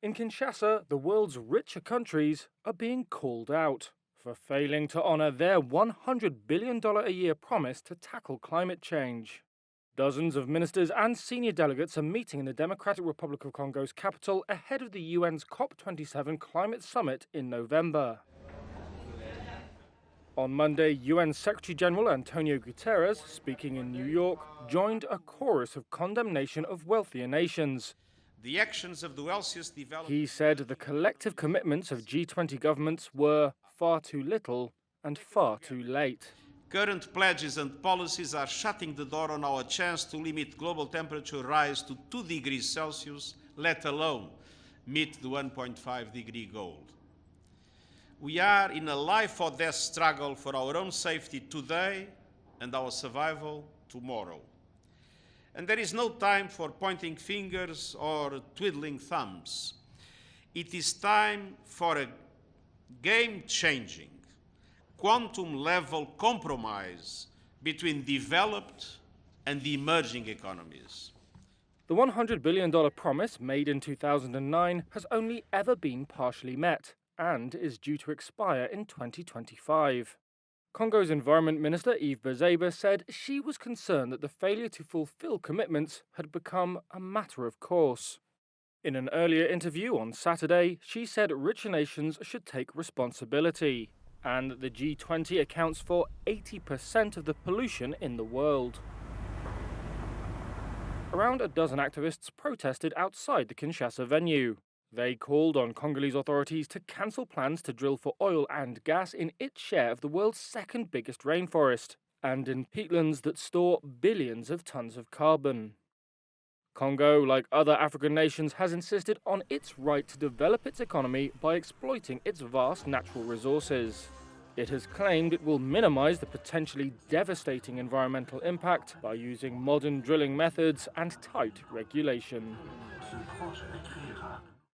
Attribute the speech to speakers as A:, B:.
A: In Kinshasa, the world's richer countries are being called out for failing to honour their $100 billion a year promise to tackle climate change. Dozens of ministers and senior delegates are meeting in the Democratic Republic of Congo's capital ahead of the UN's COP27 climate summit in November. On Monday, UN Secretary-General Antonio Guterres, speaking in New York, joined a chorus of condemnation of wealthier nations.
B: The actions of the wealthiest developed.
A: He said the collective commitments of G20 governments were far too little and far too late.
B: Current pledges and policies are shutting the door on our chance to limit global temperature rise to 2 degrees Celsius, let alone meet the 1.5 degree goal. We are in a life or death struggle for our own safety today and our survival tomorrow. And there is no time for pointing fingers or twiddling thumbs. It is time for a game-changing, quantum-level compromise between developed and emerging economies.
A: The $100 billion promise made in 2009 has only ever been partially met and is due to expire in 2025. Congo's Environment Minister Yves Bazeba said she was concerned that the failure to fulfill commitments had become a matter of course. In an earlier interview on Saturday, she said richer nations should take responsibility, and that the G20 accounts for 80% of the pollution in the world. Around a dozen activists protested outside the Kinshasa venue. They called on Congolese authorities to cancel plans to drill for oil and gas in its share of the world's second biggest rainforest, and in peatlands that store billions of tons of carbon. Congo, like other African nations, has insisted on its right to develop its economy by exploiting its vast natural resources. It has claimed it will minimize the potentially devastating environmental impact by using modern drilling methods and tight regulation.